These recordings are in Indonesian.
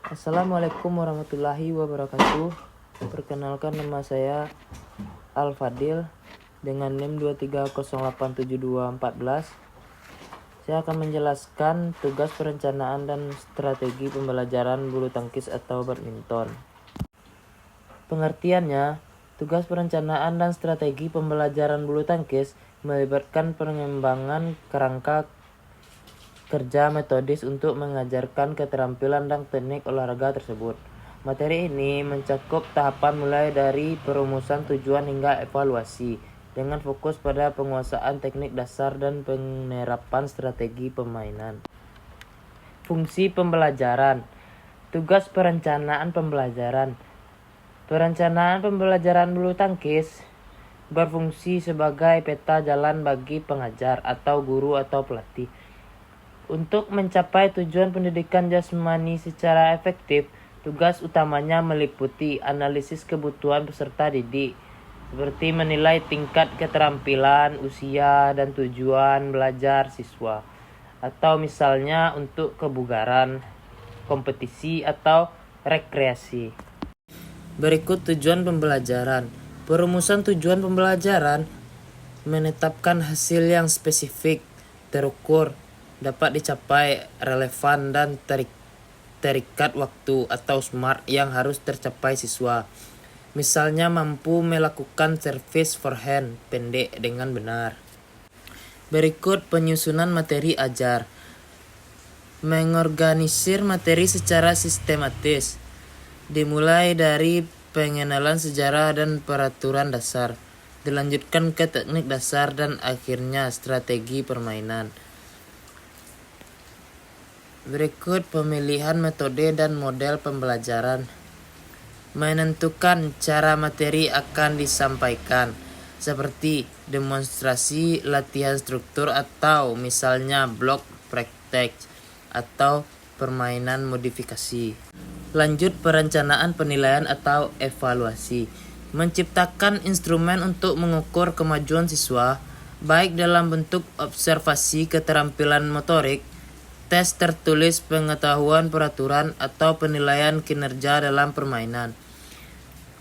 Assalamualaikum warahmatullahi wabarakatuh. Perkenalkan, nama saya Al-Fadil dengan NIM 230872414. Saya akan menjelaskan tugas perencanaan dan strategi pembelajaran bulu tangkis atau badminton. Pengertiannya, tugas perencanaan dan strategi pembelajaran bulu tangkis melibatkan pengembangan kerangka kerja metodis untuk mengajarkan keterampilan dan teknik olahraga tersebut. Materi ini mencakup tahapan mulai dari perumusan tujuan hingga evaluasi, dengan fokus pada penguasaan teknik dasar dan penerapan strategi permainan. Fungsi pembelajaran. Tugas perencanaan pembelajaran. Perencanaan pembelajaran bulu tangkis berfungsi sebagai peta jalan bagi pengajar atau guru atau pelatih untuk mencapai tujuan pendidikan jasmani secara efektif. Tugas utamanya meliputi analisis kebutuhan peserta didik, seperti menilai tingkat keterampilan, usia, dan tujuan belajar siswa, atau misalnya untuk kebugaran, kompetisi, atau rekreasi. Berikut tujuan pembelajaran. Perumusan tujuan pembelajaran menetapkan hasil yang spesifik, terukur, dapat dicapai, relevan, dan terikat waktu atau SMART yang harus tercapai siswa. Misalnya mampu melakukan servis forehand pendek dengan benar. Berikut penyusunan materi ajar. Mengorganisir materi secara sistematis, dimulai dari pengenalan sejarah dan peraturan dasar, dilanjutkan ke teknik dasar, dan akhirnya strategi permainan. Berikut pemilihan metode dan model pembelajaran. Menentukan cara materi akan disampaikan, seperti demonstrasi, latihan struktur, atau misalnya blok praktek atau permainan modifikasi. Lanjut perencanaan penilaian atau evaluasi. Menciptakan instrumen untuk mengukur kemajuan siswa, baik dalam bentuk observasi keterampilan motorik, tes tertulis pengetahuan peraturan, atau penilaian kinerja dalam permainan.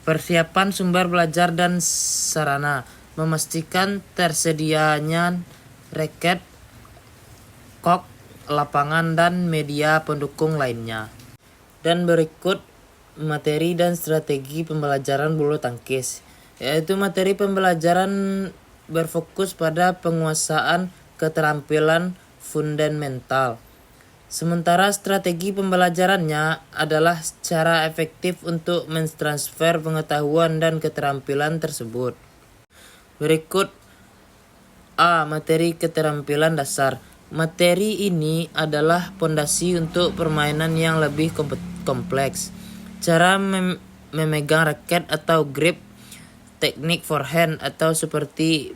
Persiapan sumber belajar dan sarana. Memastikan tersedianya raket, kok, lapangan, dan media pendukung lainnya. Dan berikut materi dan strategi pembelajaran bulu tangkis, yaitu materi pembelajaran berfokus pada penguasaan keterampilan fundamental. Sementara strategi pembelajarannya adalah cara efektif untuk mentransfer pengetahuan dan keterampilan tersebut. Berikut A. Materi keterampilan dasar. Materi ini adalah pondasi untuk permainan yang lebih kompleks. Cara memegang raket atau grip, teknik forehand atau seperti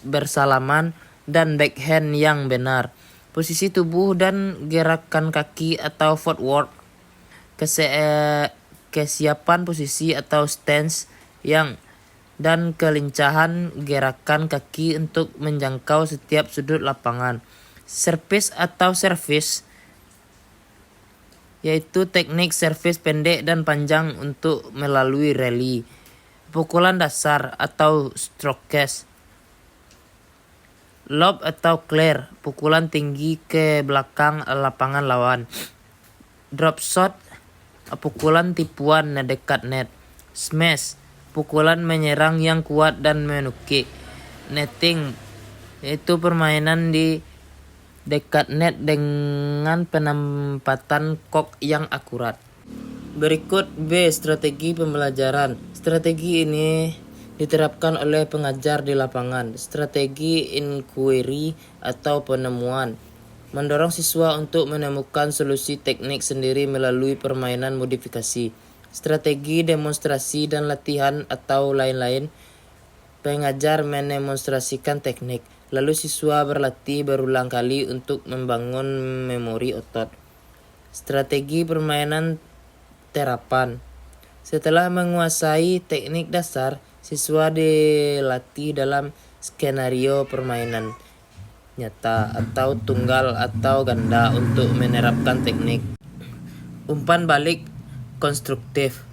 bersalaman, dan backhand yang benar, posisi tubuh dan gerakan kaki atau footwork, kesiapan posisi atau stance dan kelincahan gerakan kaki untuk menjangkau setiap sudut lapangan. Service atau service, yaitu teknik servis pendek dan panjang untuk melalui rally. Pukulan dasar atau strokes. Lob atau clear, pukulan tinggi ke belakang lapangan lawan. Drop shot, pukulan tipuan dekat net. Smash, pukulan menyerang yang kuat dan menukik. Netting, yaitu permainan di dekat net dengan penempatan kok yang akurat. Berikut B. Strategi pembelajaran. Strategi ini diterapkan oleh pengajar di lapangan. Strategi inquiry atau penemuan, mendorong siswa untuk menemukan solusi teknik sendiri melalui permainan modifikasi. Strategi demonstrasi dan latihan atau lain-lain, pengajar mendemonstrasikan teknik, lalu siswa berlatih berulang kali untuk membangun memori otot. Strategi permainan terapan. Setelah menguasai teknik dasar, siswa dilatih dalam skenario permainan nyata atau tunggal atau ganda untuk menerapkan teknik. Umpan balik konstruktif,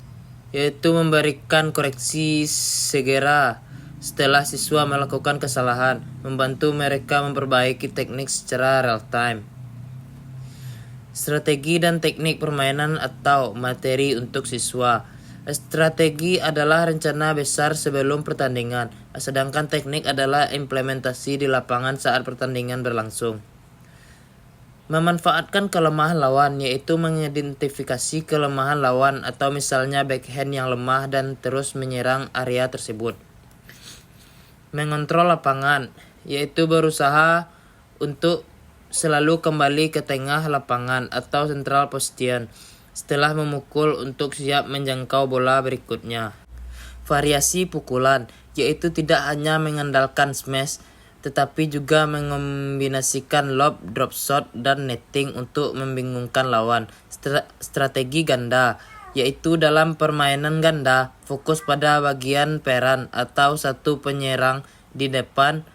yaitu memberikan koreksi segera setelah siswa melakukan kesalahan, membantu mereka memperbaiki teknik secara real time. Strategi dan teknik permainan atau materi untuk siswa. Strategi adalah rencana besar sebelum pertandingan, sedangkan teknik adalah implementasi di lapangan saat pertandingan berlangsung. Memanfaatkan kelemahan lawan, yaitu mengidentifikasi kelemahan lawan atau misalnya backhand yang lemah dan terus menyerang area tersebut. Mengontrol lapangan, yaitu berusaha untuk selalu kembali ke tengah lapangan atau central position setelah memukul untuk siap menjangkau bola berikutnya. Variasi pukulan, yaitu tidak hanya mengandalkan smash, tetapi juga mengombinasikan lob, drop shot, dan netting untuk membingungkan lawan. Strategi ganda, yaitu dalam permainan ganda, fokus pada bagian peran atau satu penyerang di depan,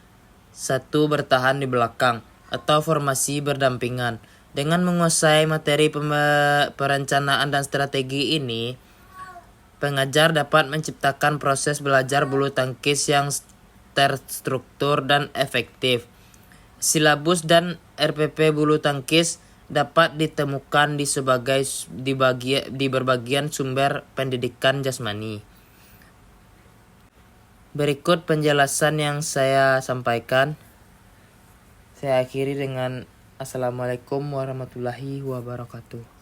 satu bertahan di belakang, atau formasi berdampingan. Dengan menguasai materi perencanaan dan strategi ini, pengajar dapat menciptakan proses belajar bulu tangkis yang terstruktur dan efektif. Silabus dan RPP bulu tangkis dapat ditemukan di berbagai sumber pendidikan jasmani. Berikut penjelasan yang saya sampaikan. Saya akhiri dengan Assalamualaikum warahmatullahi wabarakatuh.